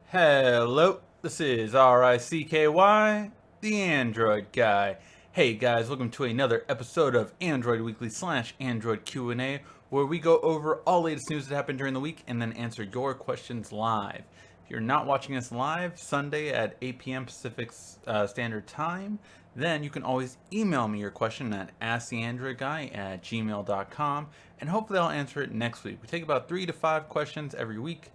Hello, this is RICKY, the Android Guy. Hey guys, welcome to another episode of Android Weekly / Android Q&A, where we go over all latest news that happened during the week and then answer your questions live. If you're not watching us live, Sunday at 8 p.m. Pacific Standard Time, then you can always email me your question at asktheandroidguy@gmail.com, and hopefully I'll answer it next week. We take about 3 to 5 questions every week,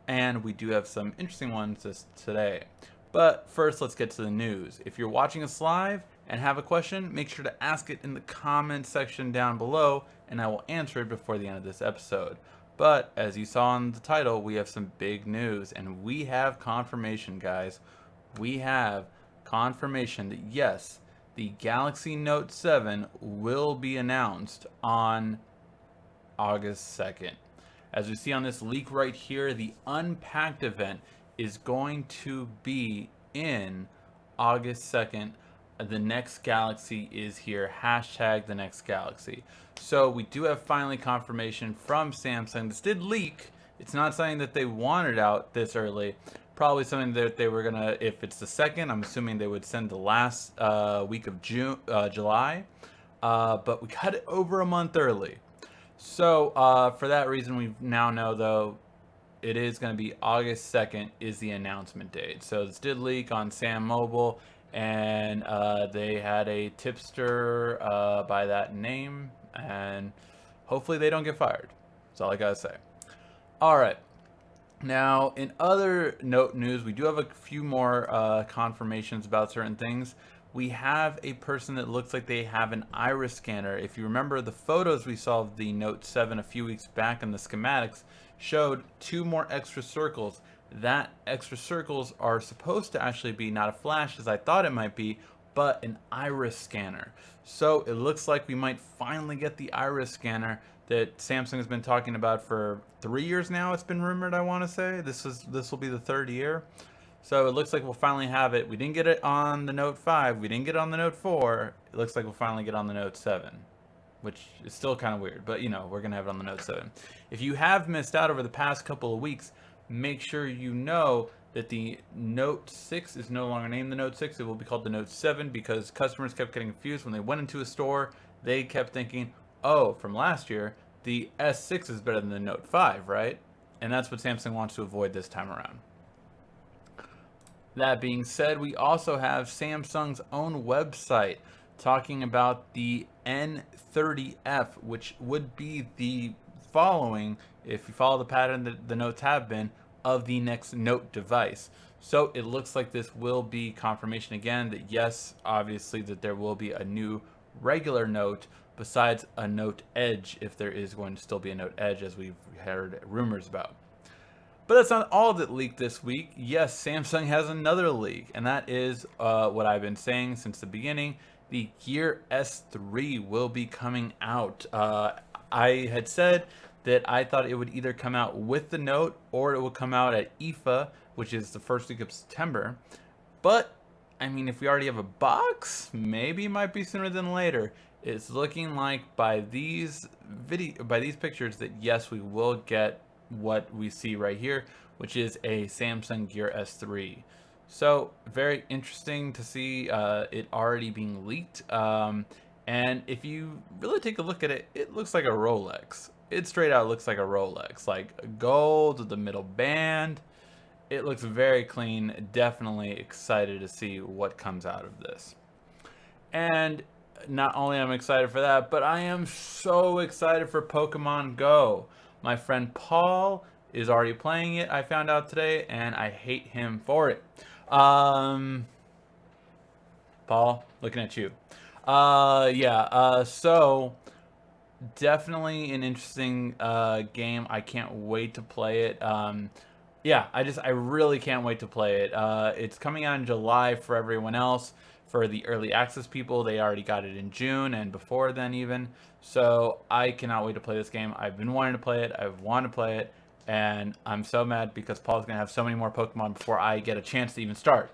and we do have some interesting ones today. But first, let's get to the news. If you're watching us live and have a question, make sure to ask it in the comment section down below, and I will answer it before the end of this episode. But as you saw in the title, we have some big news, and we have confirmation, guys. We have confirmation that yes, the Galaxy Note 7 will be announced on August 2nd. As we see on this leak right here, the Unpacked event is going to be in August 2nd. The next Galaxy is here. Hashtag the next Galaxy. So we do have finally confirmation from Samsung. This did leak. It's not something that they wanted out this early. Probably something that they were gonna, if it's the second, I'm assuming they would send the last week of July. But we got it over a month early. So for that reason, we now know though it is going to be August 2nd is the announcement date. So this did leak on Sam Mobile, and they had a tipster by that name, and hopefully they don't get fired. That's all I gotta say. All right. Now, in other Note news, we do have a few more confirmations about certain things. We have a person that looks like they have an iris scanner. If you remember the photos we saw of the Note 7 a few weeks back in the schematics showed 2 more extra circles. That extra circles are supposed to actually be not a flash as I thought it might be, but an iris scanner. So it looks like we might finally get the iris scanner that Samsung has been talking about for 3 years now. It's been rumored, I want to say. This will be the 3rd year. So it looks like we'll finally have it. We didn't get it on the Note 5. We didn't get it on the Note 4. It looks like we'll finally get it on the Note 7, which is still kind of weird. But, you know, we're going to have it on the Note 7. If you have missed out over the past couple of weeks, make sure you know that the Note 6 is no longer named the Note 6. It will be called the Note 7 because customers kept getting confused. When they went into a store, they kept thinking, oh, from last year, the S6 is better than the Note 5, right? And that's what Samsung wants to avoid this time around. That being said, we also have Samsung's own website talking about the N30F, which would be the following, if you follow the pattern that the Notes have been, of the next Note device. So it looks like this will be confirmation again that yes, obviously that there will be a new regular Note besides a Note Edge, if there is going to still be a Note Edge as we've heard rumors about. But that's not all that leaked this week. Yes, Samsung has another leak, and that is what I've been saying since the beginning. The Gear S3 will be coming out. I had said that I thought it would either come out with the Note or it will come out at IFA, which is the first week of September. But, I mean, if we already have a box, maybe it might be sooner than later. It's looking like by these pictures that yes, we will get what we see right here, which is a Samsung Gear S3. So very interesting to see it already being leaked. And if you really take a look at it, it looks like a Rolex. It straight out looks like a Rolex, like gold with the middle band. It looks very clean. Definitely excited to see what comes out of this. And not only am I excited for that, but I am so excited for Pokemon Go. My friend Paul is already playing it, I found out today, and I hate him for it. Paul, looking at you. So definitely an interesting game. I can't wait to play it. I really can't wait to play it. It's coming out in July for everyone else. For the early access people, they already got it in June and before then even. So I cannot wait to play this game. I've been wanting to play it. I've wanted to play it. And I'm so mad because Paul's going to have so many more Pokemon before I get a chance to even start.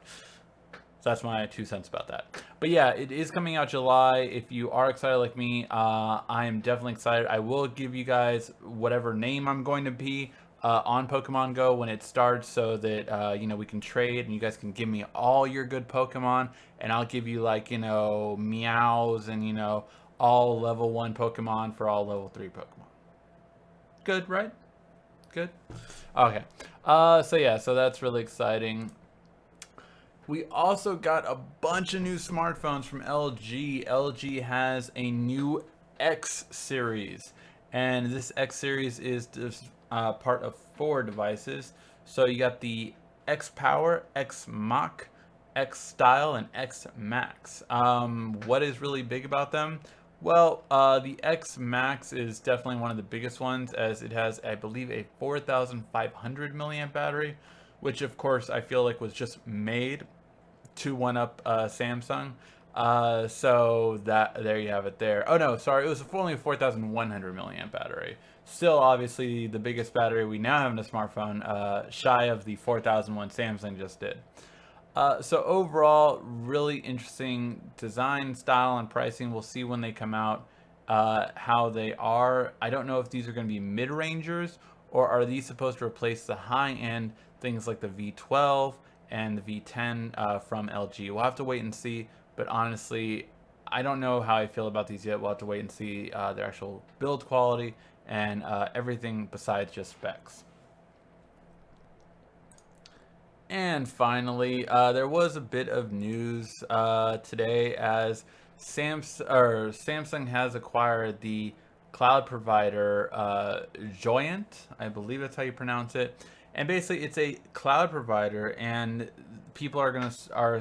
So that's my 2 cents about that. But yeah, it is coming out July. If you are excited like me, I am definitely excited. I will give you guys whatever name I'm going to be on Pokemon Go when it starts, so that we can trade and you guys can give me all your good Pokemon, and I'll give you like Meows and all level 1 Pokemon for all level 3 Pokemon. Good, right? Good. Okay. So yeah, so that's really exciting. We also got a bunch of new smartphones from LG. LG has a new X series, and this X series is part of 4 devices. So you got the X Power, X Mach, X Style, and X Max. What is really big about them? Well, the X Max is definitely one of the biggest ones, as it has, I believe, a 4,500 milliamp battery, which of course I feel like was just made to one up Samsung. So that there you have it there. Oh no, sorry, it was only a 4,100 milliamp battery. Still, obviously, the biggest battery we now have in a smartphone, shy of the 4,001 Samsung just did. So overall, really interesting design, style, and pricing. We'll see when they come out how they are. I don't know if these are going to be mid-rangers, or are these supposed to replace the high-end things like the V12 and the V10 from LG. We'll have to wait and see, but honestly, I don't know how I feel about these yet. We'll have to wait and see their actual build quality and everything besides just specs. And finally, there was a bit of news today, as Samsung has acquired the cloud provider Joyent, I believe that's how you pronounce it. And basically, it's a cloud provider, and people are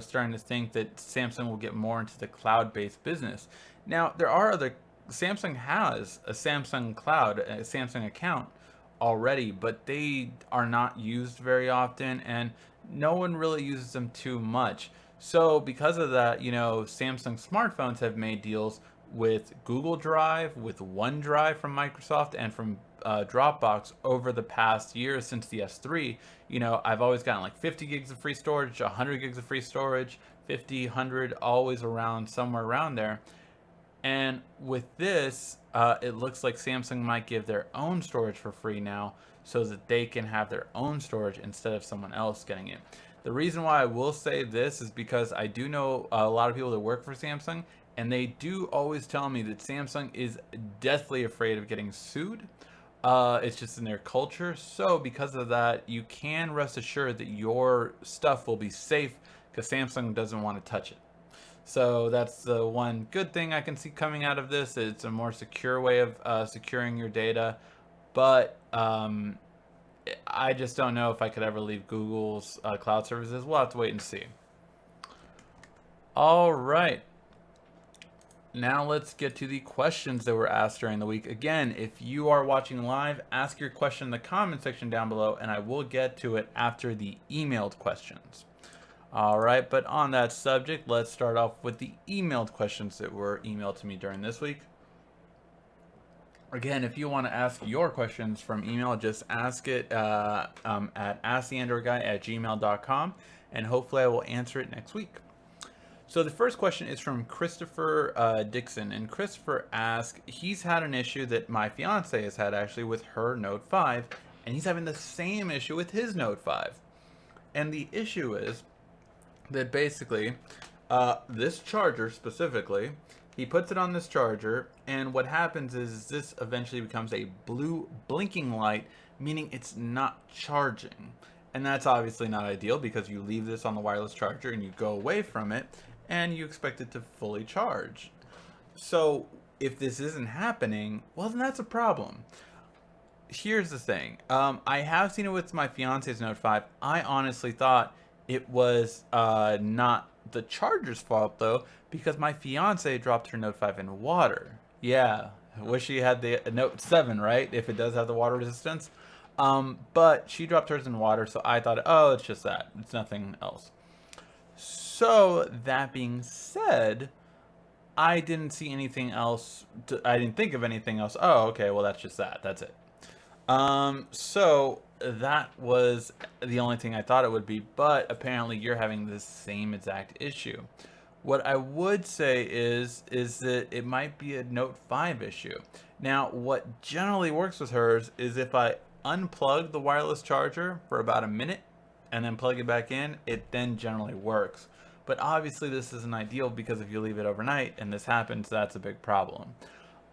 starting to think that Samsung will get more into the cloud-based business. Now, Samsung has a Samsung Cloud, a Samsung account already, but they are not used very often, and no one really uses them too much. So because of that, Samsung smartphones have made deals with Google Drive, with OneDrive from Microsoft, and from Dropbox over the past year since the S3. I've always gotten like 50 gigs of free storage, 100 gigs of free storage, 50, 100, always around somewhere around there. And with this, it looks like Samsung might give their own storage for free now, so that they can have their own storage instead of someone else getting it. The reason why I will say this is because I do know a lot of people that work for Samsung, and they do always tell me that Samsung is deathly afraid of getting sued. It's just in their culture. So because of that, you can rest assured that your stuff will be safe, because Samsung doesn't want to touch it. So that's the one good thing I can see coming out of this. It's a more secure way of securing your data. But I just don't know if I could ever leave Google's cloud services. We'll have to wait and see. All right. Now let's get to the questions that were asked during the week. Again, if you are watching live, ask your question in the comment section down below, and I will get to it after the emailed questions. All right, but on that subject, let's start off with the emailed questions that were emailed to me during this week. Again, if you want to ask your questions from email, just ask it at asktheandroidguy@gmail.com, and hopefully I will answer it next week. So the first question is from Christopher Dixon, and Christopher asks, he's had an issue that my fiance has had actually with her Note 5, and he's having the same issue with his Note 5. And the issue is that basically, this charger specifically, he puts it on this charger, and what happens is this eventually becomes a blue blinking light, meaning it's not charging. And that's obviously not ideal, because you leave this on the wireless charger and you go away from it and you expect it to fully charge. So if this isn't happening, well, then that's a problem. Here's the thing. I have seen it with my fiance's Note 5. I honestly thought it was not the charger's fault, though, because my fiance dropped her Note 5 in water. Yeah, I wish she had the Note 7, right? If it does have the water resistance. But she dropped hers in water, so I thought, oh, it's just that. It's nothing else. So, that being said, I didn't see anything else. I didn't think of anything else. Oh, okay, well, that's just that. That's it. So that was the only thing I thought it would be, but apparently you're having the same exact issue. What I would say is that it might be a Note 5 issue. Now, what generally works with hers is if I unplug the wireless charger for about a minute and then plug it back in, it then generally works. But obviously this isn't ideal because if you leave it overnight and this happens, that's a big problem.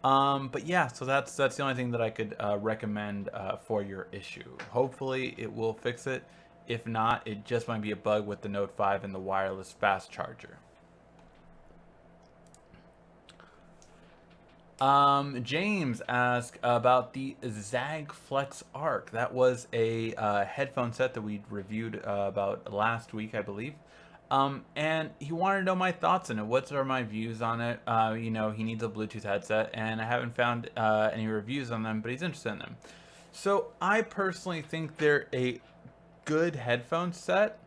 But yeah, so that's the only thing that I could recommend for your issue. Hopefully it will fix it. If not, it just might be a bug with the Note 5 and the wireless fast charger. James asked about the Zag Flex Arc. That was a headphone set that we reviewed about last week, I believe. And he wanted to know my thoughts on it. What are my views on it? You know, he needs a Bluetooth headset, and I haven't found any reviews on them, but he's interested in them. So I personally think they're a good headphone set,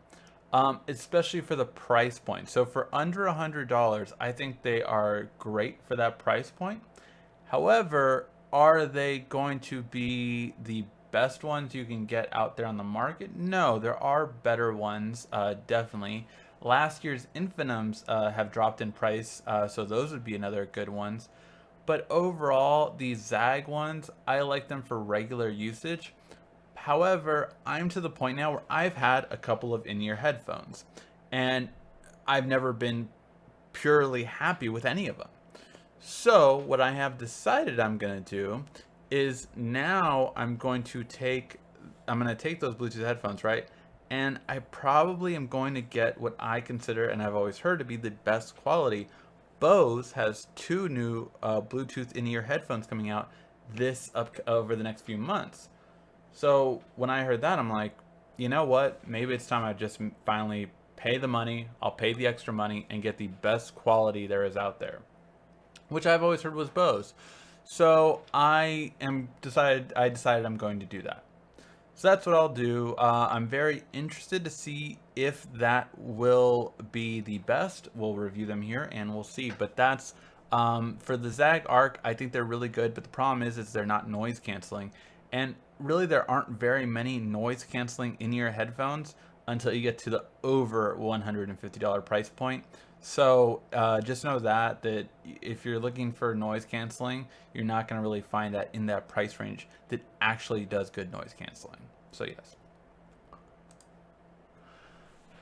especially for the price point. So for under $100, I think they are great for that price point. However, are they going to be the best ones you can get out there on the market? No, there are better ones, definitely. Last year's Infinims have dropped in price, so those would be another good ones. But overall, these Zag ones, I like them for regular usage. However, I'm to the point now where I've had a couple of in-ear headphones, and I've never been purely happy with any of them. So what I have decided I'm going to do is now I'm going to take those Bluetooth headphones, right? And I probably am going to get what I consider, and I've always heard, to be the best quality. Bose has 2 new Bluetooth in-ear headphones coming out over the next few months. So when I heard that, I'm like, you know what? Maybe it's time I just finally pay the money. I'll pay the extra money and get the best quality there is out there, which I've always heard was Bose. So I decided I'm going to do that. So that's what I'll do. I'm very interested to see if that will be the best. We'll review them here and we'll see. But that's for the Zag Arc. I think they're really good, but the problem is they're not noise canceling, and really there aren't very many noise canceling in-ear headphones until you get to the over $150 price point. So just know that if you're looking for noise canceling, you're not going to really find that in that price range that actually does good noise canceling. So yes.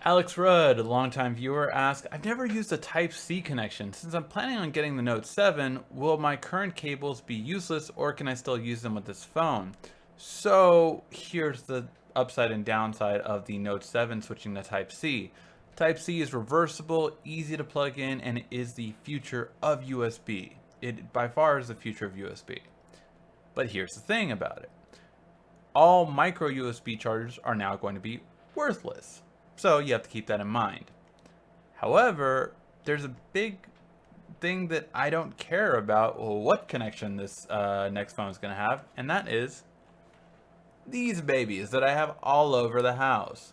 Alex Rudd, a longtime viewer, asked, I've never used a Type-C connection. Since I'm planning on getting the Note 7, will my current cables be useless, or can I still use them with this phone? So here's the upside and downside of the Note 7 switching to Type-C. Type-C is reversible, easy to plug in, and it is the future of USB. It by far is the future of USB. But here's the thing about it. All micro USB chargers are now going to be worthless. So you have to keep that in mind. However, there's a big thing that I don't care about what connection this next phone is going to have, and that is these babies that I have all over the house.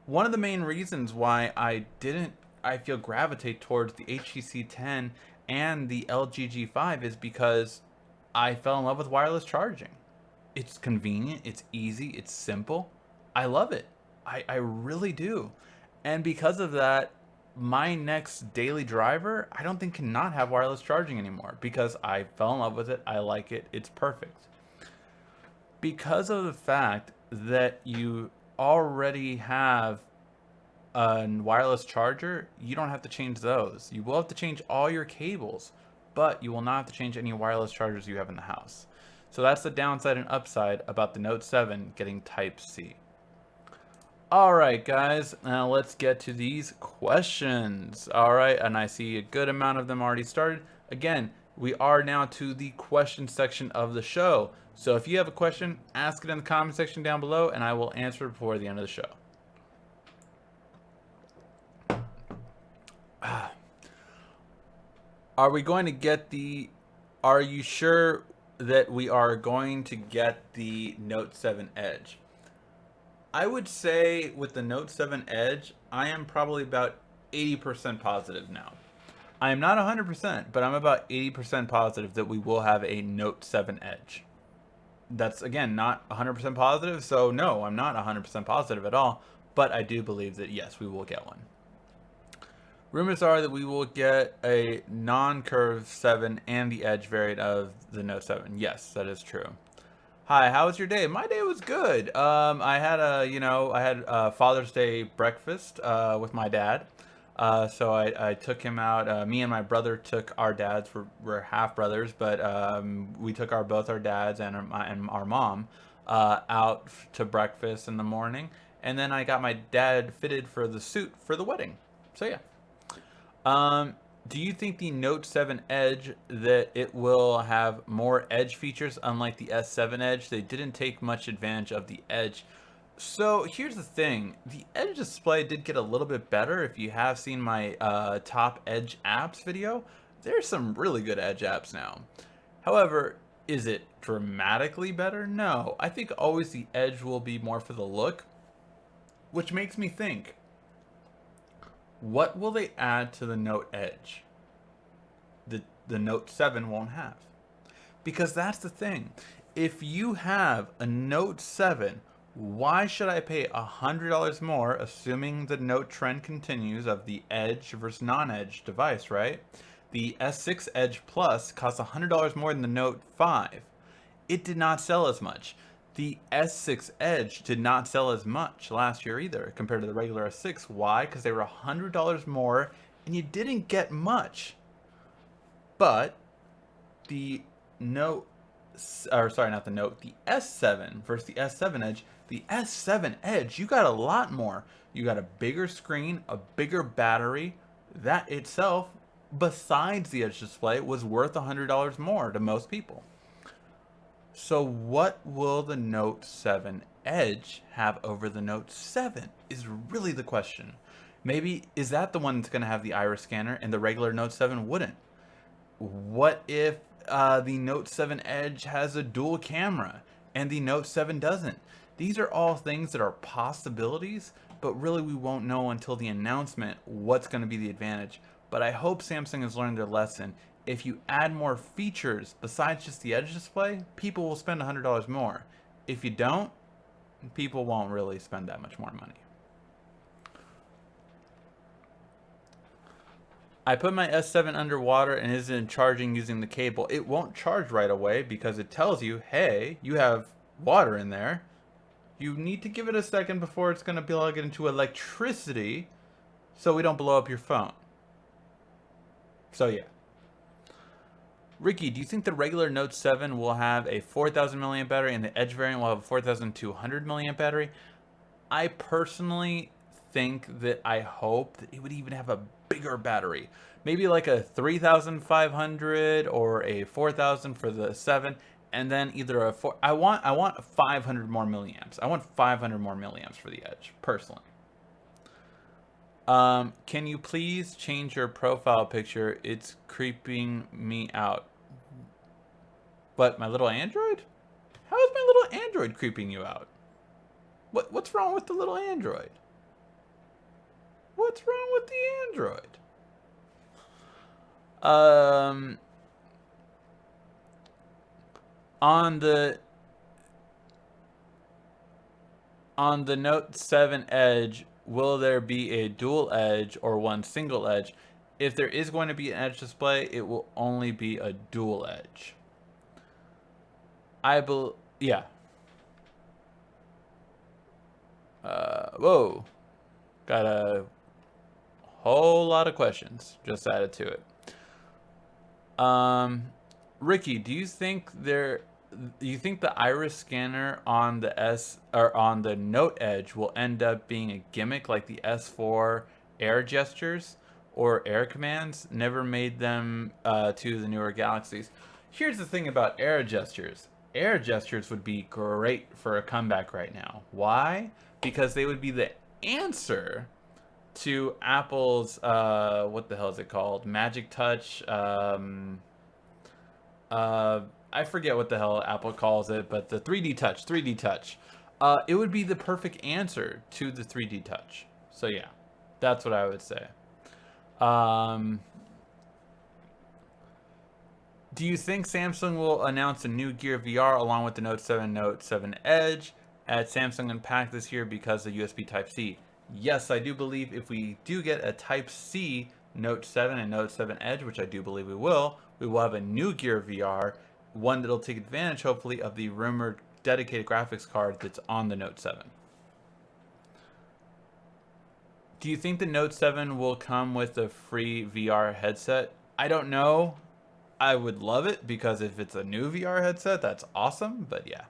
One of the main reasons why I feel gravitate towards the HTC 10 and the LG G5 is because I fell in love with wireless charging. It's convenient, it's easy, it's simple. I love it. I really do. And because of that, my next daily driver, I don't think cannot have wireless charging anymore because I fell in love with it. I like it. It's perfect. Because of the fact that you already have a wireless charger, you don't have to change those. You will have to change all your cables, but you will not have to change any wireless chargers you have in the house. So that's the downside and upside about the Note 7 getting Type-C. Alright guys, now let's get to these questions. Alright, and I see a good amount of them already started. Again, we are now to the question section of the show. So if you have a question, ask it in the comment section down below and I will answer it before the end of the show. Are you sure that we are going to get the Note 7 Edge? I would say with the Note 7 Edge, I am probably about 80% positive now. I am not 100%, but I'm about 80% positive that we will have a Note 7 Edge. That's, again, not 100% positive, so no, I'm not 100% positive at all, but I do believe that, yes, we will get one. Rumors are that we will get a non-curved 7 and the Edge variant of the Note 7. Yes, that is true. Hi, how was your day? My day was good. I had Father's Day breakfast with my dad. So I took him out. Me and my brother took our dads. We're half brothers, but we took both our dads and our mom out to breakfast in the morning. And then I got my dad fitted for the suit for the wedding. So yeah. Um, do you think the Note 7 Edge that it will have more Edge features unlike the S7 Edge? They didn't take much advantage of the Edge. So here's the thing. The Edge display did get a little bit better. If you have seen my top Edge apps video, there's some really good Edge apps now. However, is it dramatically better? No. I think always the Edge will be more for the look, which makes me think, what will they add to the Note Edge the Note 7 won't have? Because that's the thing. If you have a Note 7, why should I pay $100 more, assuming the Note trend continues of the Edge versus non-Edge device, right? The S6 Edge Plus costs $100 more than the Note 5. It did not sell as much. The S6 Edge did not sell as much last year either compared to the regular S6. Why? Because they were $100 more and you didn't get much. But the Note, or sorry, not the Note, the S7 versus the S7 Edge, the S7 Edge, you got a lot more. You got a bigger screen, a bigger battery. That itself, besides the Edge display, was worth $100 more to most people. So what will the Note 7 Edge have over the Note 7 is really the question. Maybe, is that the one that's going to have the iris scanner and the regular Note 7 wouldn't? What if the Note 7 Edge has a dual camera and the Note 7 doesn't? These are all things that are possibilities, but really we won't know until the announcement what's going to be the advantage. But I hope Samsung has learned their lesson. If you add more features besides just the Edge display, people will spend $100 more. If you don't, people won't really spend that much more money. I put my S7 underwater and isn't charging using the cable. It won't charge right away because it tells you, hey, you have water in there. You need to give it a second before it's going to plug it into electricity so we don't blow up your phone. So yeah. Ricky, do you think the regular Note 7 will have a 4,000 milliamp battery and the Edge variant will have a 4,200 milliamp battery? I personally think that I hope that it would even have a bigger battery. Maybe like a 3,500 or a 4,000 for the 7, and then either a 4. I want 500 more milliamps. I want 500 more milliamps for the Edge, personally. Can you please change your profile picture? It's creeping me out. But my little Android? How is my little Android creeping you out? What's wrong with the little Android? What's wrong with the Android? On the Note 7 Edge, will there be a dual edge or one single edge? If there is going to be an Edge display, it will only be a dual edge. Yeah. Whoa. Got a whole lot of questions just added to it. Ricky, do you think the iris scanner on the Note Edge will end up being a gimmick like the S4 air gestures or air commands? Never made them to the newer Galaxies. Here's the thing about air gestures. Air gestures would be great for a comeback right now. Why? Because they would be the answer to Apple's what the hell is it called? Magic Touch. I forget what the hell Apple calls it, but the 3D Touch. 3D Touch. It would be the perfect answer to the 3D Touch. So yeah, that's what I would say. Do you think Samsung will announce a new Gear VR along with the Note 7, Note 7 Edge at Samsung Unpacked this year because of USB Type-C? Yes, I do believe if we do get a Type-C Note 7 and Note 7 Edge, which I do believe we will have a new Gear VR, one that'll take advantage, hopefully, of the rumored dedicated graphics card that's on the Note 7. Do you think the Note 7 will come with a free VR headset? I don't know. I would love it because if it's a new VR headset, that's awesome, but yeah.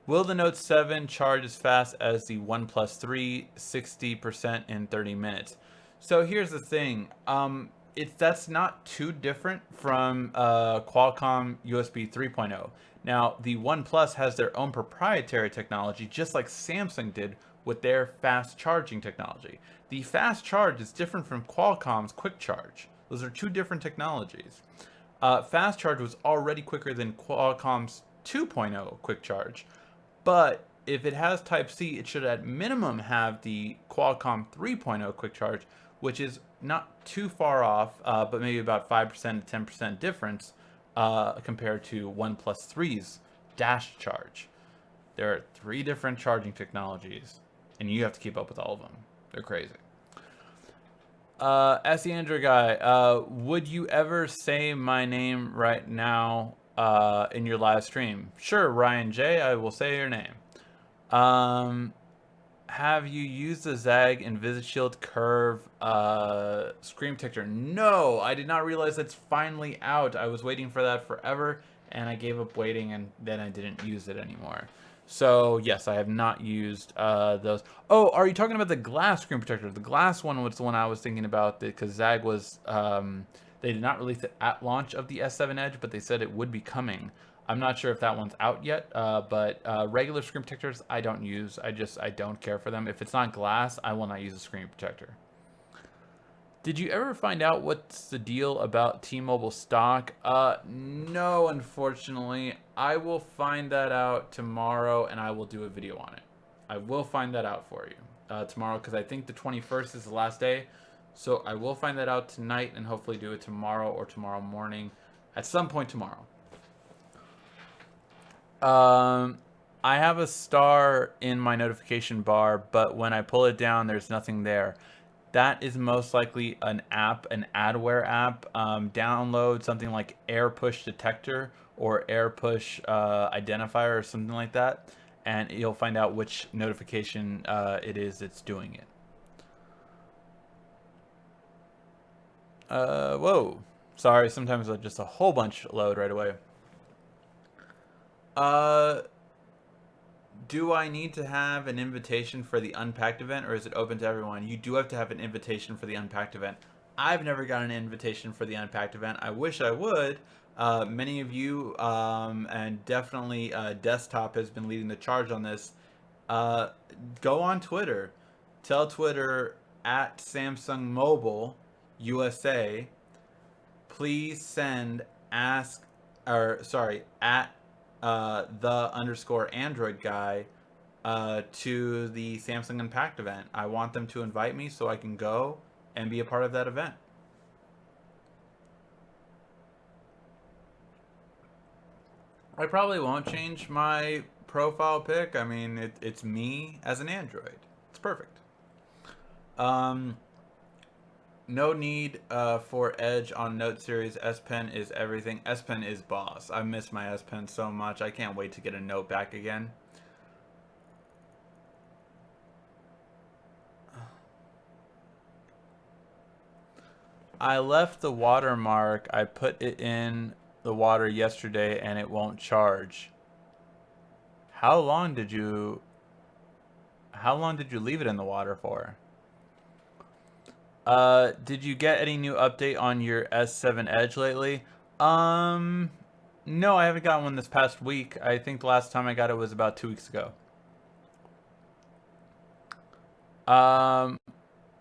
Will the Note 7 charge as fast as the OnePlus 3, 60% in 30 minutes? So here's the thing. That's not too different from Qualcomm USB 3.0. Now, the OnePlus has their own proprietary technology, just like Samsung did with their fast charging technology. The fast charge is different from Qualcomm's quick charge. Those are two different technologies. Fast charge was already quicker than Qualcomm's 2.0 quick charge, but if it has Type-C, it should at minimum have the Qualcomm 3.0 quick charge, which is not too far off, but maybe about 5% to 10% difference compared to OnePlus 3's dash charge. There are 3 different charging technologies, and you have to keep up with all of them. They're crazy. As the Android guy, would you ever say my name right now in your live stream? Sure, Ryan J. I will say your name. Have you used the Zag InvisiShield Curve screen protector? No, I did not realize it's finally out. I was waiting for that forever, and I gave up waiting, and then I didn't use it anymore. So yes, I have not used those. Oh, are you talking about the glass screen protector? The glass one was the one I was thinking about because Zag was, they did not release it at launch of the S7 Edge, but they said it would be coming. I'm not sure if that one's out yet, but regular screen protectors I don't use. I don't care for them. If it's not glass, I will not use a screen protector. Did you ever find out what's the deal about T-Mobile stock? No, unfortunately. I will find that out tomorrow, and I will do a video on it. I will find that out for you tomorrow, because I think the 21st is the last day. So I will find that out tonight, and hopefully do it tomorrow or tomorrow morning, at some point tomorrow. I have a star in my notification bar, but when I pull it down, there's nothing there. That is most likely an app, an adware app. Download something like Air Push Detector or Air Push Identifier or something like that, and you'll find out which notification it is that's doing it. Whoa. Sorry, sometimes just a whole bunch load right away. Do I need to have an invitation for the Unpacked event, or is it open to everyone? You do have to have an invitation for the Unpacked event. I've never got an invitation for the Unpacked event. I wish I would. Many of you, and definitely Desktop has been leading the charge on this. Go on Twitter. Tell Twitter at Samsung Mobile USA. Please send at the_Android guy to the Samsung Unpacked event. I want them to invite me so I can go and be a part of that event. I probably won't change my profile pic. I mean, it's me as an Android. It's perfect. No need for Edge on Note series. S Pen is everything. S Pen is boss. I miss my S Pen so much. I can't wait to get a Note back again. I left the watermark. I put it in the water yesterday and it won't charge. How long did you leave it in the water for? Did you get any new update on your S7 Edge lately? No, I haven't gotten one this past week. I think the last time I got it was about 2 weeks ago.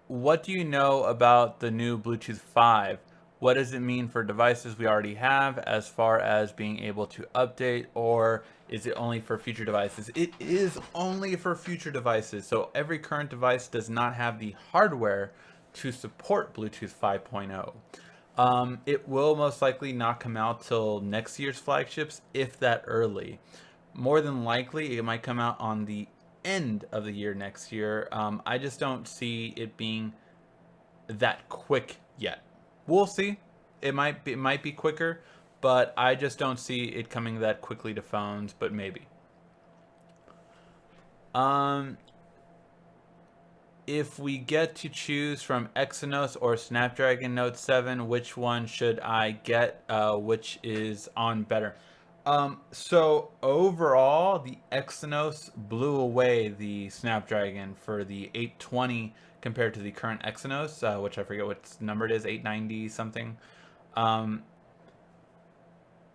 What do you know about the new Bluetooth 5? What does it mean for devices we already have as far as being able to update, or is it only for future devices? It is only for future devices. So every current device does not have the hardware to support Bluetooth 5.0. It will most likely not come out till next year's flagships, if that early. More than likely, it might come out on the end of the year next year. I just don't see it being that quick yet. We'll see. It might be quicker, but I just don't see it coming that quickly to phones, but maybe. Um, if we get to choose from Exynos or Snapdragon Note 7, which one should I get? Which is on better? So overall, the Exynos blew away the Snapdragon for the 820 compared to the current Exynos, which I forget what number it is, 890 something. Um,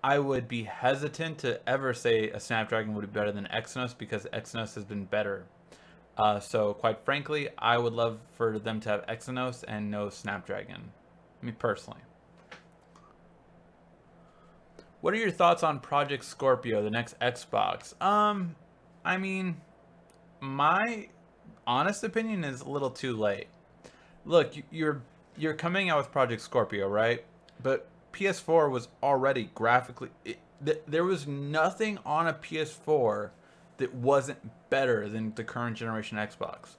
I would be hesitant to ever say a Snapdragon would be better than Exynos because Exynos has been better. So quite frankly, I would love for them to have Exynos and no Snapdragon. Me personally. What are your thoughts on Project Scorpio, the next Xbox? I mean, my honest opinion is a little too late. Look, you're coming out with Project Scorpio, right? But PS4 was already graphically there was nothing on a PS4 that wasn't better than the current generation Xbox.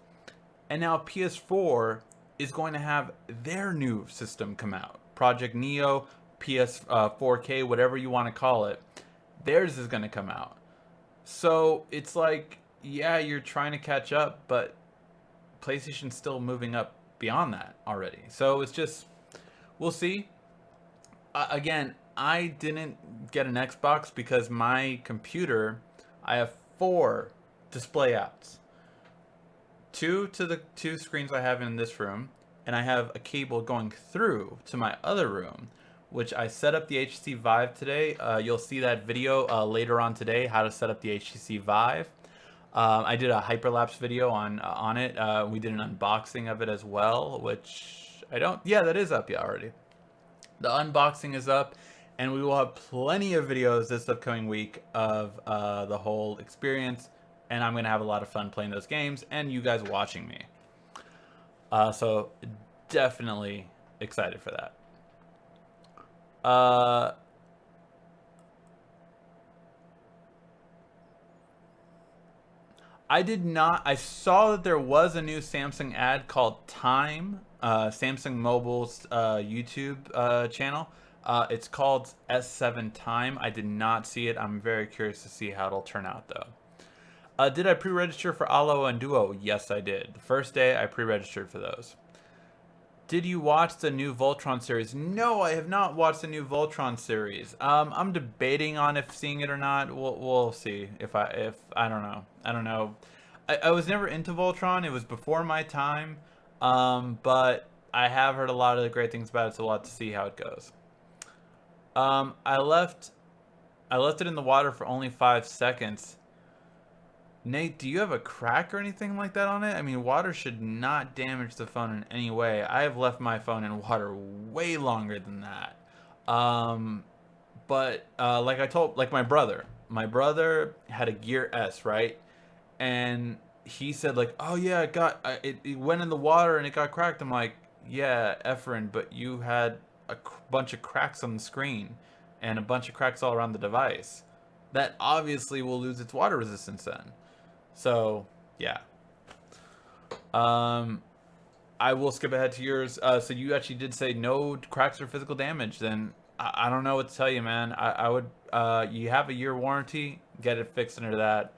And now PS4 is going to have their new system come out. Project Neo, PS 4K, whatever you want to call it. Theirs is going to come out. So it's like, yeah, you're trying to catch up, but PlayStation's still moving up beyond that already. So it's just, we'll see. Again, I didn't get an Xbox because my computer, I have 4 display outs. 2 to the 2 screens I have in this room, and I have a cable going through to my other room, which I set up the HTC Vive today. You'll see that video later on today, how to set up the HTC Vive. I did a hyperlapse video on it. We did an unboxing of it as well, which I don't. Yeah, that is up already. The unboxing is up, and we will have plenty of videos this upcoming week of the whole experience. And I'm gonna have a lot of fun playing those games, and you guys watching me. So definitely excited for that. I did not. I saw that there was a new Samsung ad called Time, Samsung Mobile's YouTube channel. It's called S7 Time. I did not see it. I'm very curious to see how it'll turn out, though. Did I pre-register for Allo and Duo? Yes, I did. The first day, I pre-registered for those. Did you watch the new Voltron series? No, I have not watched the new Voltron series. I'm debating on if seeing it or not. We'll see. If I don't know. I don't know. I was never into Voltron. It was before my time. But I have heard a lot of the great things about it, so we'll have to see how it goes. I left it in the water for only 5 seconds. Nate, do you have a crack or anything like that on it? I mean, water should not damage the phone in any way. I have left my phone in water way longer than that. But like my brother had a Gear S, right? And he said like, oh yeah, it went in the water and it got cracked. I'm like, yeah, Efren, but you had a bunch of cracks on the screen and a bunch of cracks all around the device. That obviously will lose its water resistance then. So, yeah. I will skip ahead to yours. So you actually did say no cracks or physical damage. Then I don't know what to tell you, man. I would, you have a year warranty, get it fixed under that.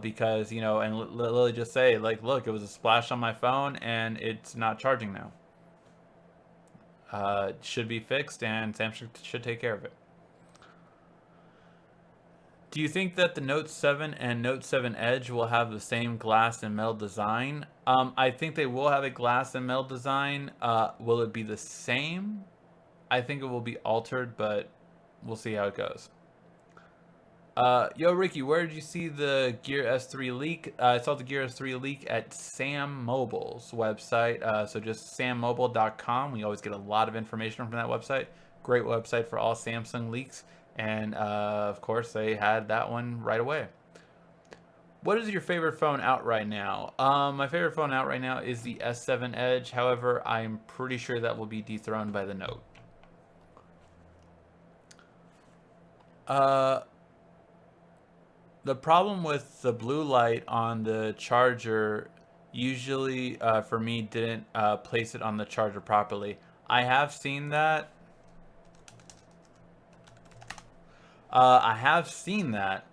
Because, you know, and literally just say, like, look, it was a splash on my phone and it's not charging now. It should be fixed and Samsung should take care of it. Do you think that the Note 7 and Note 7 Edge will have the same glass and metal design? I think they will have a glass and metal design. Will it be the same? I think it will be altered, but we'll see how it goes. Yo, Ricky, where did you see the Gear S3 leak? I saw the Gear S3 leak at Sam Mobile's website. So just sammobile.com. We always get a lot of information from that website. Great website for all Samsung leaks. And of course, they had that one right away. What is your favorite phone out right now? My favorite phone out right now is the S7 Edge. However, I'm pretty sure that will be dethroned by the Note. The problem with the blue light on the charger usually, for me, didn't place it on the charger properly. I have seen that. I have seen that,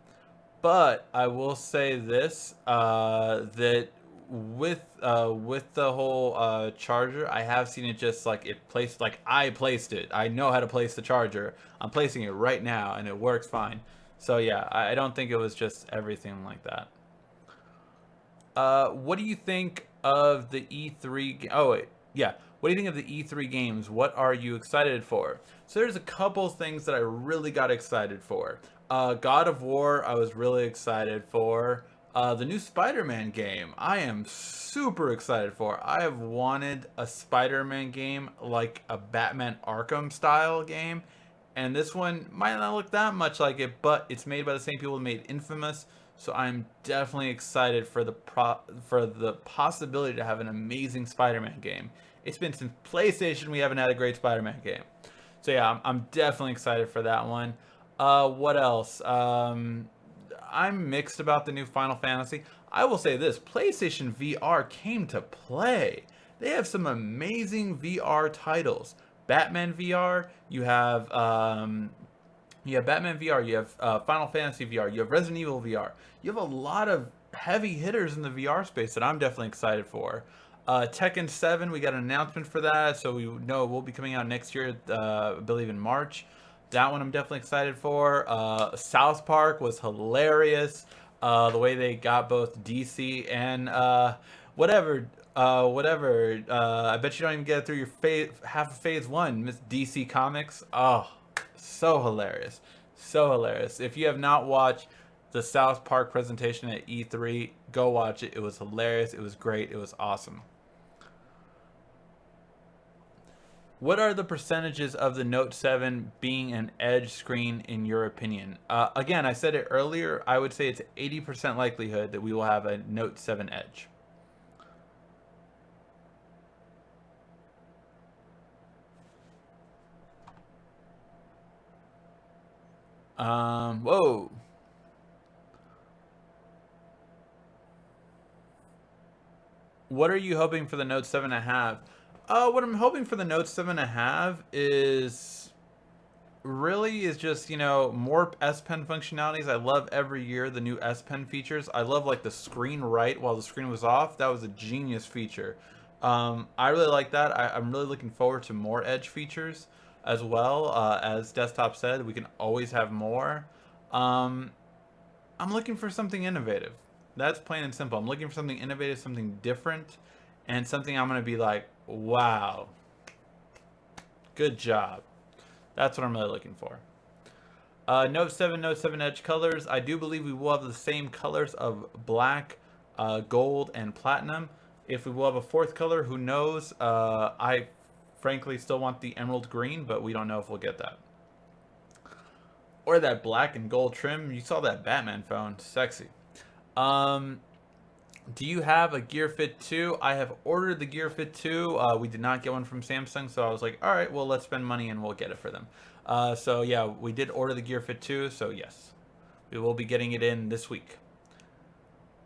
but I will say this: that with the whole charger, I have seen it just like it placed. Like I placed it. I know how to place the charger. I'm placing it right now, and it works fine. So yeah, I don't think it was just everything like that. What do you think of the E3? Oh wait, yeah. What do you think of the E3 games? What are you excited for? So there's a couple things that I really got excited for. God of War, I was really excited for. The new Spider-Man game, I am super excited for. I have wanted a Spider-Man game like a Batman Arkham style game, and this one might not look that much like it, but it's made by the same people who made Infamous, so I'm definitely excited for for the possibility to have an amazing Spider-Man game. It's been since PlayStation we haven't had a great Spider-Man game. So yeah, I'm definitely excited for that one. What else? I'm mixed about the new Final Fantasy. I will say this: PlayStation VR came to play. They have some amazing VR titles. Batman VR. You have Batman VR. You have Final Fantasy VR. You have Resident Evil VR. You have a lot of heavy hitters in the VR space that I'm definitely excited for. Tekken 7, we got an announcement for that, so we know it will be coming out next year, I believe in March. That one I'm definitely excited for. South Park was hilarious. The way they got both DC and whatever, whatever. I bet you don't even get it through your half of Phase 1, Miss DC Comics. Oh, so hilarious. So hilarious. If you have not watched the South Park presentation at E3, go watch it. It was hilarious. It was great. It was awesome. What are the percentages of the Note 7 being an edge screen in your opinion? Again, I said it earlier. I would say it's 80% likelihood that we will have a Note 7 Edge. Whoa. What are you hoping for the Note 7 to have? What I'm hoping for the Note 7 to have is just, more S Pen functionalities. I love every year the new S Pen features. I love like the screen right while the screen was off. That was a genius feature. I really like that. I'm really looking forward to more Edge features as well. As Desktop said, we can always have more. Um, I'm looking for something innovative. That's plain and simple. I'm looking for something innovative, something different, and something I'm going to be like, wow, good job. That's what I'm really looking for. Note 7, Note 7 Edge colors. I do believe we will have the same colors of black, gold, and platinum. If we will have a fourth color, who knows? I frankly still want the emerald green, but we don't know if we'll get that. Or that black and gold trim. You saw that Batman phone. Sexy. Um, do you have a Gear Fit 2? I have ordered the Gear Fit 2. We did not get one from Samsung, so I was like, all right, well, let's spend money and we'll get it for them. So yeah, we did order the Gear Fit 2, so yes, we will be getting it in this week.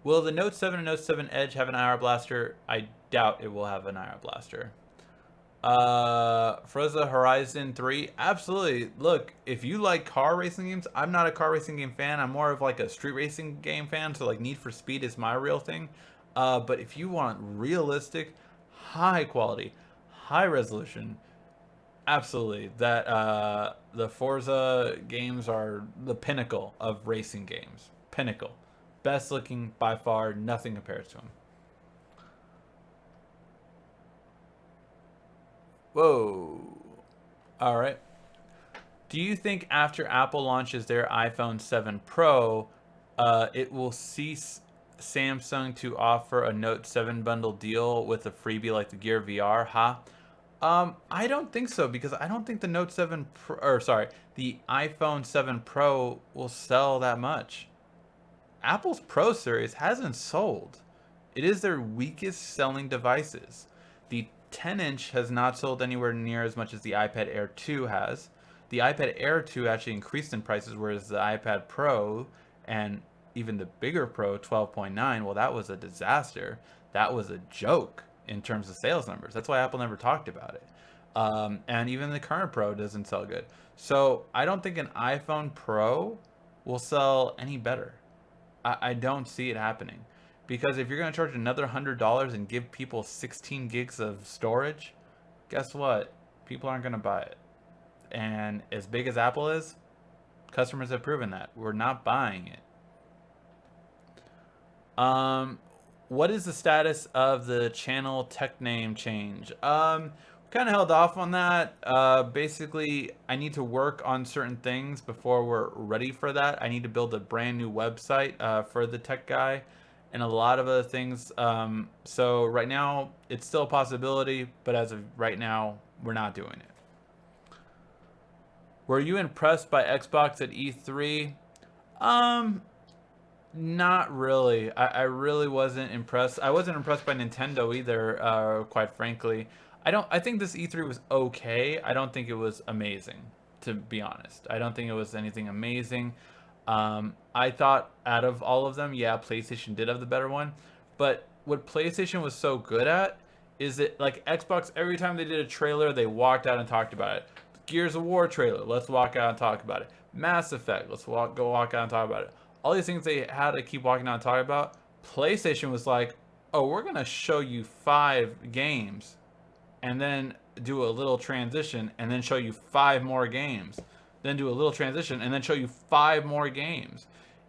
Will the Note 7 and Note 7 Edge have an IR blaster? I doubt it will have an IR blaster. Forza Horizon 3, absolutely. Look, if you like car racing games, I'm not a car racing game fan. I'm more of like a street racing game fan, so like Need for Speed is my real thing. But if you want realistic, high quality, high resolution, absolutely. The Forza games are the pinnacle of racing games. Pinnacle. Best looking by far, nothing compares to them. Whoa. All right. Do you think after Apple launches their iPhone 7 Pro, it will cease Samsung to offer a Note 7 bundle deal with a freebie like the Gear VR? Huh? I don't think so because I don't think the Note 7 Pro, or sorry, the iPhone 7 Pro will sell that much. Apple's Pro series hasn't sold. It is their weakest selling devices. The 10-inch has not sold anywhere near as much as the iPad Air 2 has. The iPad Air 2 actually increased in prices, whereas the iPad Pro and even the bigger Pro 12.9, well, that was a disaster. That was a joke in terms of sales numbers. That's why Apple never talked about it. And even the current Pro doesn't sell good. So I don't think an iPhone Pro will sell any better. I don't see it happening. Because if you're going to charge another $100 and give people 16 gigs of storage, guess what? People aren't going to buy it. And as big as Apple is, customers have proven that. We're not buying it. What is the status of the channel tech name change? Kind of held off on that. Basically, I need to work on certain things before we're ready for that. I need to build a brand new website for the tech guy and a lot of other things. So right now, it's still a possibility, but as of right now, we're not doing it. Were you impressed by Xbox at E3? Not really. I really wasn't impressed. I wasn't impressed by Nintendo either, quite frankly. I think this E3 was okay. I don't think it was amazing, to be honest. I don't think it was anything amazing. I thought out of all of them, yeah, PlayStation did have the better one. But what PlayStation was so good at is that, like, Xbox, every time they did a trailer, they walked out and talked about it. Gears of War trailer, let's walk out and talk about it. Mass Effect, let's go walk out and talk about it. All these things they had to keep walking out and talking about. PlayStation was like, oh, we're going to show you 5 games and then do a little transition and then show you 5 more games. Then do a little transition and then show you 5 more games.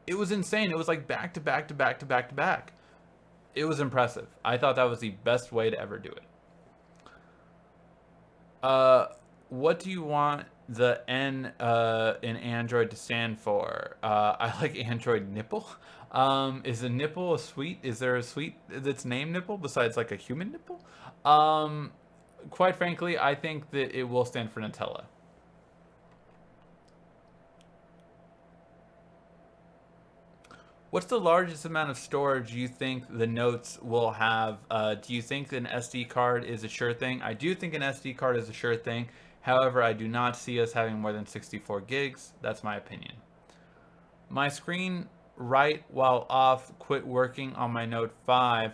It was insane. It was like back to back to back to back to back. It was impressive. I thought that was the best way to ever do it. What do you want the N in Android to stand for? I like Android nipple. Is a nipple a sweet? Is there a sweet that's named nipple besides like a human nipple? Quite frankly, I think that it will stand for Nutella. What's the largest amount of storage you think the Notes will have? Do you think an SD card is a sure thing? I do think an SD card is a sure thing. However, I do not see us having more than 64 gigs. That's my opinion. My screen right while off quit working on my Note 5.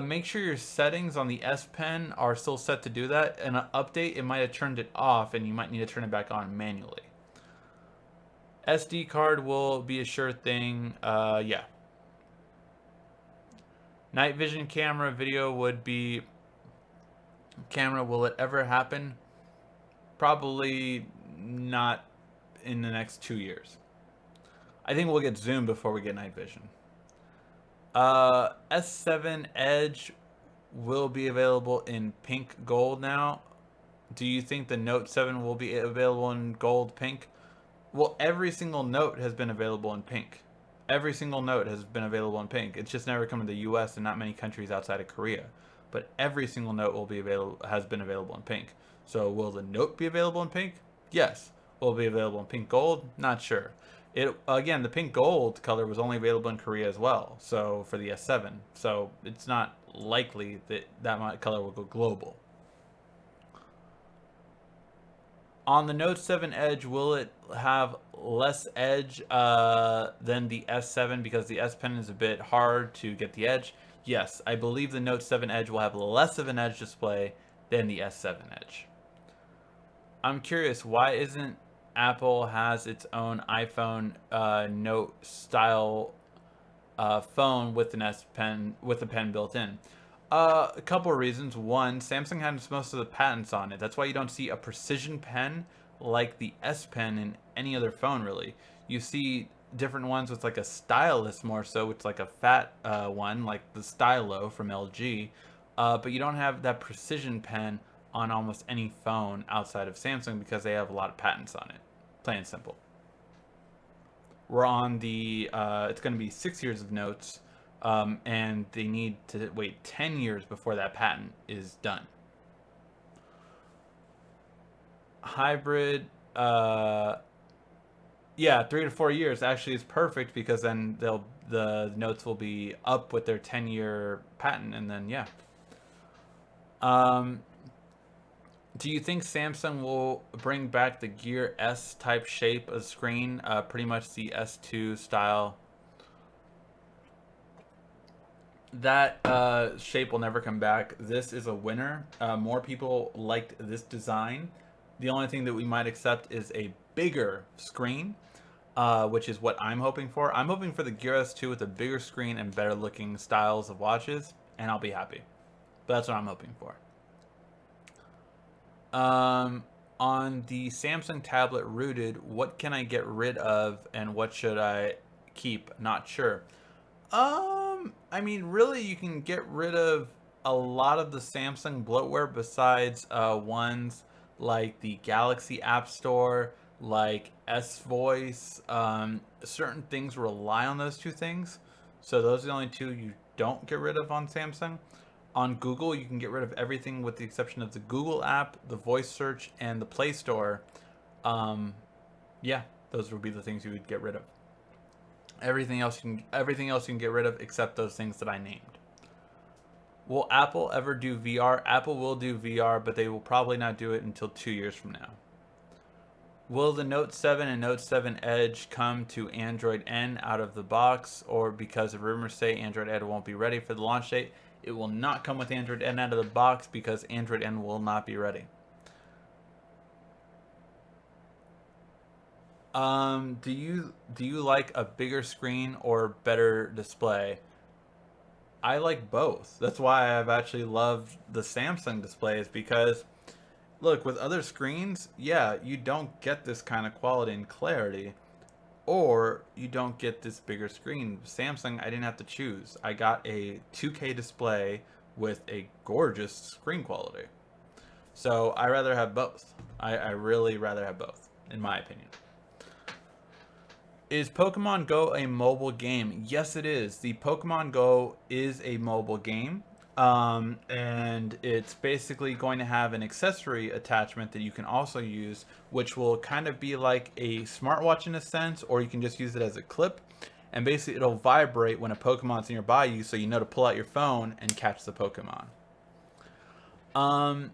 Make sure your settings on the S Pen are still set to do that. In an update, it might have turned it off and you might need to turn it back on manually. SD card will be a sure thing. Yeah. Night vision camera video would be camera. Will it ever happen? Probably not in the next 2 years. I think we'll get zoom before we get night vision. S7 Edge will be available in pink gold now. Do you think the Note 7 will be available in gold pink? Well, every single Note has been available in pink. Every single Note has been available in pink. It's just never come to the US and not many countries outside of Korea. But every single Note will be available, has been available in pink. So will the Note be available in pink? Yes. Will it be available in pink gold? Not sure. It again, the pink gold color was only available in Korea as well. So for the S7, so it's not likely that that color will go global. On the Note 7 Edge, will it have less edge than the S7 because the S Pen is a bit hard to get the edge? Yes, I believe the Note 7 Edge will have less of an edge display than the S7 Edge. I'm curious, why isn't Apple has its own iPhone Note style phone with an S Pen with a pen built in? A couple of reasons. One, Samsung has most of the patents on it. That's why you don't see a precision pen like the S Pen in any other phone, really. You see different ones with like a stylus more so. It's like a fat one, like the Stylo from LG. But you don't have that precision pen on almost any phone outside of Samsung because they have a lot of patents on it. Plain and simple. We're on the, it's going to be 6 years of Notes. And they need to wait 10 years before that patent is done. Hybrid, yeah, 3 to 4 years actually is perfect because then the Notes will be up with their 10-year patent, and then yeah. Do you think Samsung will bring back the Gear S type shape of screen, pretty much the S2 style? That shape will never come back. This is a winner. More people liked this design. The only thing that we might accept is a bigger screen, which is what I'm hoping for. I'm hoping for the Gear S2 with a bigger screen and better looking styles of watches, and I'll be happy. But that's what I'm hoping for. On the Samsung tablet rooted, what can I get rid of and what should I keep? Not sure. I mean, really, you can get rid of a lot of the Samsung bloatware besides ones like the Galaxy App Store, like S Voice. Certain things rely on those two things, so those are the only two you don't get rid of on Samsung. On Google, you can get rid of everything with the exception of the Google app, the voice search, and the Play Store. Um, yeah, those would be the things you would get rid of. Everything else you can get rid of except those things that I named. Will Apple ever do VR? Apple will do VR, but they will probably not do it until 2 years from now. Will the Note 7 and Note 7 Edge come to Android N out of the box, or because rumors say Android N won't be ready for the launch date? It will not come with Android N out of the box because Android N will not be ready. Do you like a bigger screen or better display? I like both. That's why I've actually loved the Samsung displays because look, with other screens, yeah, you don't get this kind of quality and clarity, or you don't get this bigger screen. Samsung, I didn't have to choose. I got a 2K display with a gorgeous screen quality. So I rather have both. I really rather have both, in my opinion. Is Pokemon Go a mobile game? Yes, it is. The Pokemon Go is a mobile game. And it's basically going to have an accessory attachment that you can also use, which will kind of be like a smartwatch in a sense, or you can just use it as a clip. And basically, it'll vibrate when a Pokemon's nearby you, so you know to pull out your phone and catch the Pokemon. Um,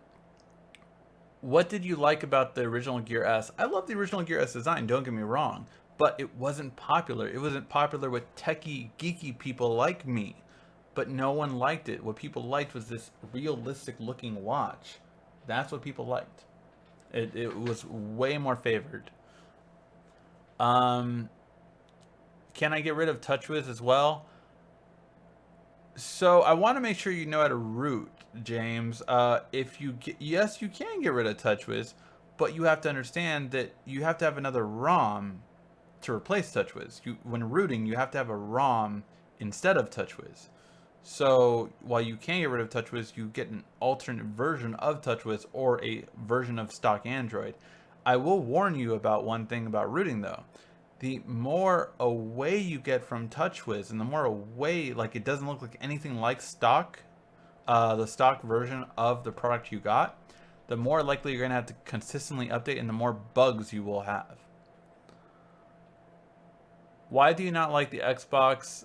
what did you like about the original Gear S? I love the original Gear S design, don't get me wrong, but it wasn't popular. It wasn't popular with techie, geeky people like me, but no one liked it. What people liked was this realistic looking watch. That's what people liked. It was way more favored. Um, can I get rid of TouchWiz as well? So I want to make sure you know how to root, James. If you get, yes, you can get rid of TouchWiz, but you have to understand that you have to have another ROM to replace TouchWiz. When rooting, you have to have a ROM instead of TouchWiz. So while you can get rid of TouchWiz, you get an alternate version of TouchWiz or a version of stock Android. I will warn you about one thing about rooting though. The more away you get from TouchWiz and the more away, like it doesn't look like anything like stock, the stock version of the product you got, the more likely you're going to have to consistently update and the more bugs you will have. Why do you not like the Xbox?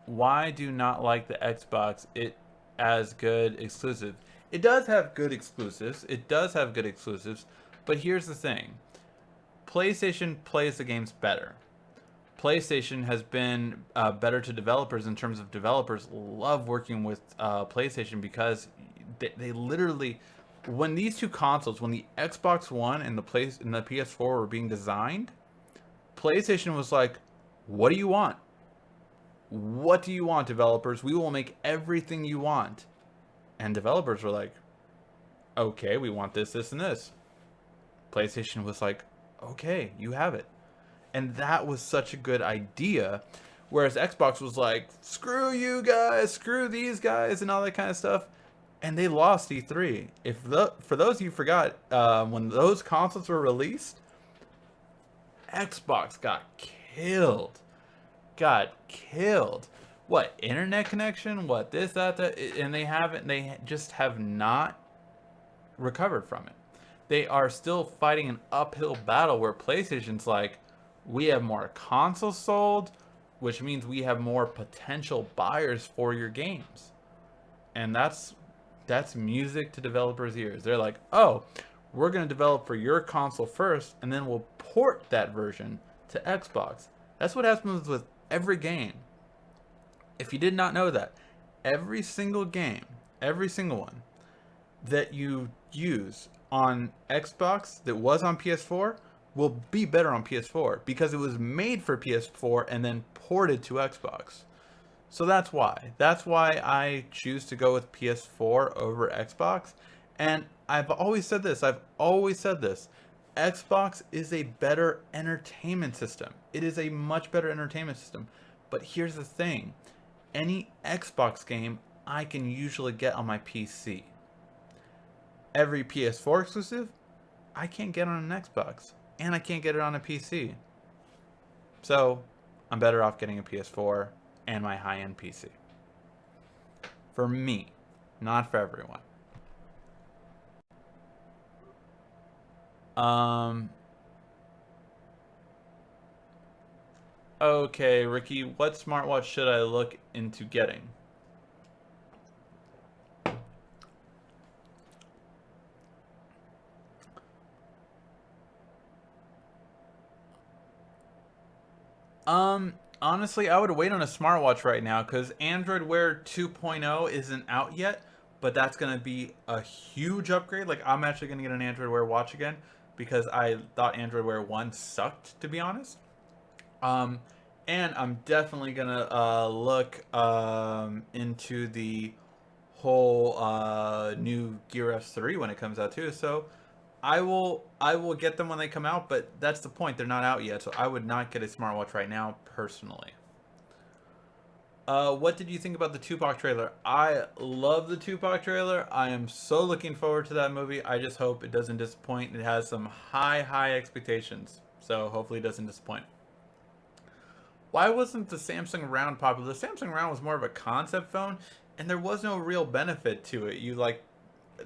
Why do you not like the Xbox? It as good exclusive. It does have good exclusives. It does have good exclusives. But here's the thing. PlayStation plays the games better. PlayStation has been better to developers in terms of developers love working with PlayStation because they literally, when these two consoles, when the Xbox One and the PS4 were being designed, PlayStation was like, "What do you want? What do you want, developers? We will make everything you want." And developers were like, "Okay, we want this, this, and this." PlayStation was like, "Okay, you have it." And that was such a good idea. Whereas Xbox was like, "Screw you guys, screw these guys," and all that kind of stuff. And they lost E3. For those of you who forgot, when those consoles were released, Xbox got killed. Got killed. What, internet connection? What, this, that, that? And they just have not recovered from it. They are still fighting an uphill battle where PlayStation's like, we have more consoles sold, which means we have more potential buyers for your games. And that's music to developers' ears. They're like, oh, we're going to develop for your console first, and then we'll port that version to Xbox. That's what happens with every game. If you did not know that, every single game, every single one that you use on Xbox that was on PS4 will be better on PS4 because it was made for PS4 and then ported to Xbox. So that's why. That's why I choose to go with PS4 over Xbox. And I've always said this. I've always said this. Xbox is a better entertainment system. It is a much better entertainment system. But here's the thing. Any Xbox game I can usually get on my PC. Every PS4 exclusive, I can't get on an Xbox. And I can't get it on a PC. So, I'm better off getting a PS4 and my high-end PC. For me, not for everyone. Okay, Ricky, what smartwatch should I look into getting? Honestly, I would wait on a smartwatch right now because Android Wear 2.0 isn't out yet, but that's gonna be a huge upgrade. Like, I'm actually gonna get an Android Wear watch again because I thought Android Wear 1 sucked, to be honest. Um, and I'm definitely gonna look into the whole new Gear S3 when it comes out too. So I will get them when they come out, but that's the point. They're not out yet, so I would not get a smartwatch right now personally. What did you think about the Tupac trailer? I love the Tupac trailer. I am so looking forward to that movie. I just hope it doesn't disappoint. It has some high expectations, so hopefully it doesn't disappoint. Why wasn't the Samsung Round popular? The Samsung Round was more of a concept phone, and there was no real benefit to it.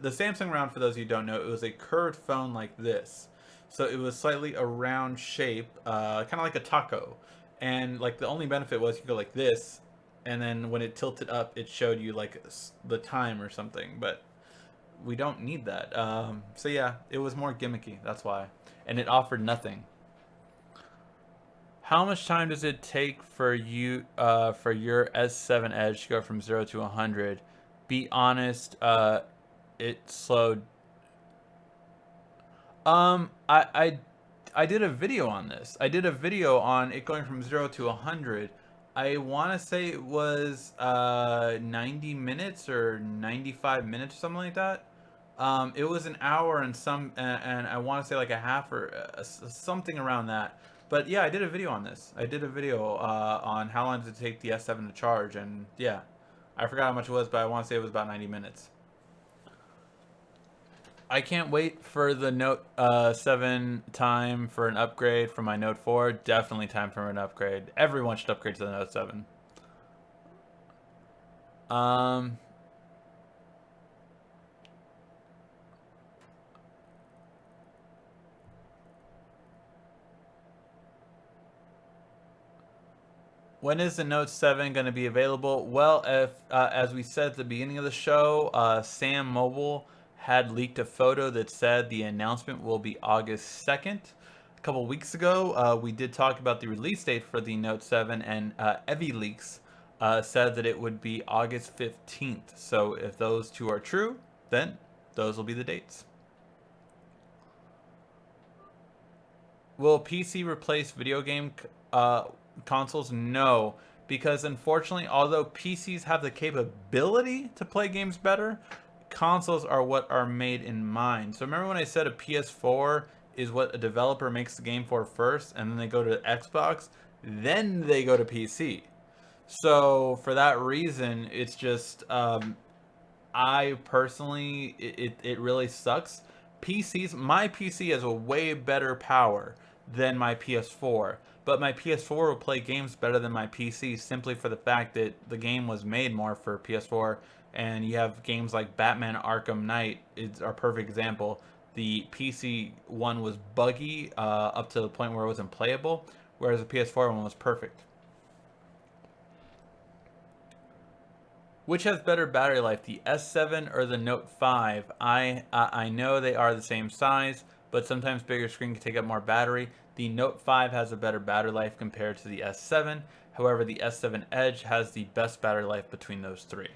The Samsung Round, for those of you who don't know, it was a curved phone like this. So it was slightly a round shape, kind of like a taco. And like the only benefit was you go like this, and then when it tilted up, it showed you like the time or something. But we don't need that. So yeah, it was more gimmicky. That's why, and it offered nothing. How much time does it take for you for your S7 Edge to go from 0 to 100? Be honest, it slowed. I did a video on this. I did a video on it going from 0 to 100. I want to say it was 90 minutes or 95 minutes or something like that. It was an hour and I want to say like a half or something around that. But yeah, I did a video on this. I did a video on how long does it take the S7 to charge, and yeah, I forgot how much it was, but I want to say it was about 90 minutes. I can't wait for the Note 7 time for an upgrade from my Note 4. Definitely time for an upgrade. Everyone should upgrade to the Note 7. Um, when is the Note 7 going to be available? Well, if as we said at the beginning of the show, Sam Mobile had leaked a photo that said the announcement will be August 2nd. A couple weeks ago, we did talk about the release date for the Note 7, and Evie Leaks said that it would be August 15th. So if those two are true, then those will be the dates. Will PC replace video game consoles? No, because unfortunately, although PCs have the capability to play games better, consoles are what are made in mind. So remember when I said a PS4 is what a developer makes the game for first, and then they go to Xbox, then they go to PC. So for that reason, it's just I personally, it really sucks. My PC has a way better power than my PS4, but my PS4 will play games better than my PC simply for the fact that the game was made more for PS4, and you have games like Batman Arkham Knight is our perfect example. The PC one was buggy up to the point where it wasn't playable, whereas the PS4 one was perfect. Which has better battery life, the S7 or the Note 5? I know they are the same size, but sometimes bigger screen can take up more battery. The Note 5 has a better battery life compared to the S7. However, the S7 Edge has the best battery life between those three.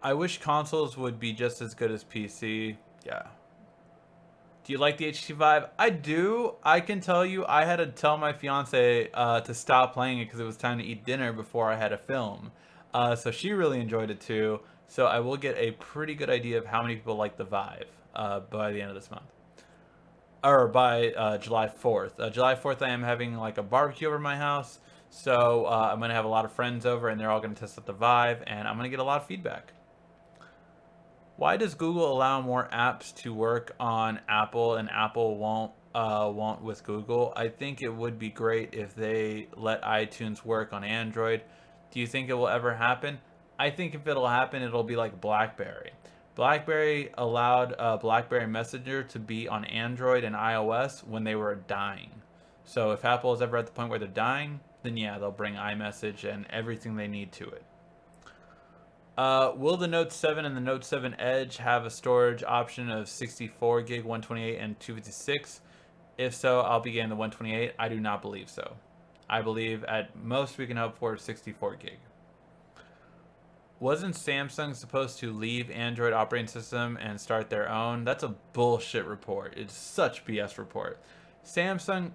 I wish consoles would be just as good as PC. Yeah. Do you like the HTC Vive? I do. I can tell you, I had to tell my fiance to stop playing it because it was time to eat dinner before I had to film. So she really enjoyed it too. So I will get a pretty good idea of how many people like the Vive by the end of this month. Or by July 4th. July 4th, I am having like a barbecue over my house. So I'm going to have a lot of friends over and they're all going to test out the Vive and I'm going to get a lot of feedback. Why does Google allow more apps to work on Apple and Apple won't with Google? I think it would be great if they let iTunes work on Android. Do you think it will ever happen? I think if it'll happen, it'll be like BlackBerry. BlackBerry allowed BlackBerry Messenger to be on Android and iOS when they were dying. So if Apple is ever at the point where they're dying, then yeah, they'll bring iMessage and everything they need to it. Will the Note 7 and the Note 7 Edge have a storage option of 64 gig, 128, and 256? If so, I'll be getting the 128. I do not believe so. I believe at most we can hope for 64 gig. Wasn't Samsung supposed to leave Android operating system and start their own? That's a bullshit report. It's such BS report. Samsung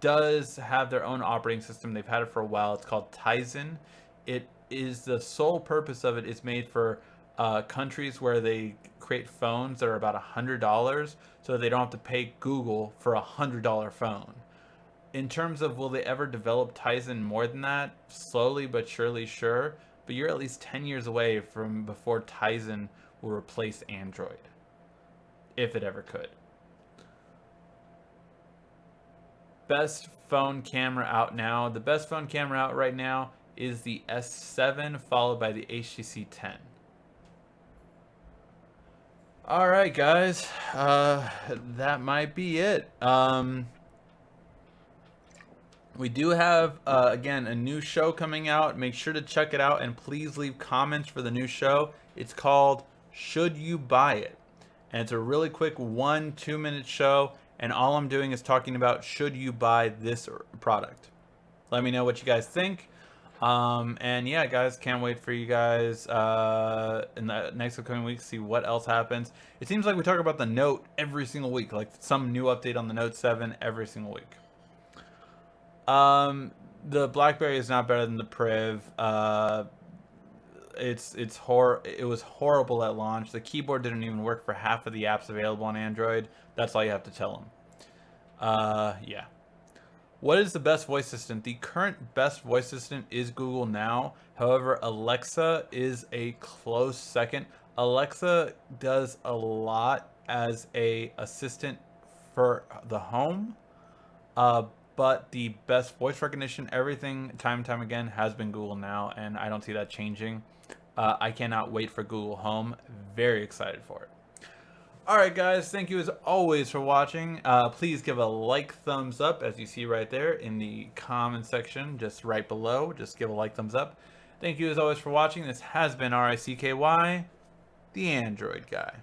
does have their own operating system. They've had it for a while. It's called Tizen. It is the sole purpose of it is made for countries where they create phones that are about $100 so they don't have to pay Google for $100 phone. In terms of will they ever develop Tizen more than that? Slowly but surely, sure. But you're at least 10 years away from before Tizen will replace Android. If it ever could. Best phone camera out now. The best phone camera out right now is the S7 followed by the HTC 10. All right, guys, that might be it. We do have again a new show coming out. Make sure to check it out and please leave comments for the new show. It's called Should You Buy It? And it's a really quick 1-2 minute show and all I'm doing is talking about should you buy this product. Let me know what you guys think. And yeah, guys, can't wait for you guys in the next upcoming week to see what else happens. It seems like we talk about the Note every single week, like some new update on the Note 7 every single week. The BlackBerry is not better than the Priv. It was horrible at launch. The keyboard didn't even work for half of the apps available on Android. That's all you have to tell them. Yeah. What is the best voice assistant? The current best voice assistant is Google Now. However, Alexa is a close second. Alexa does a lot as a assistant for the home. But the best voice recognition, everything, time and time again, has been Google Now, and I don't see that changing. I cannot wait for Google Home. Very excited for it. Alright guys, thank you as always for watching. Please give a like, thumbs up, as you see right there in the comment section, just right below. Just give a like, thumbs up. Thank you as always for watching. This has been RICKY, the Android Guy.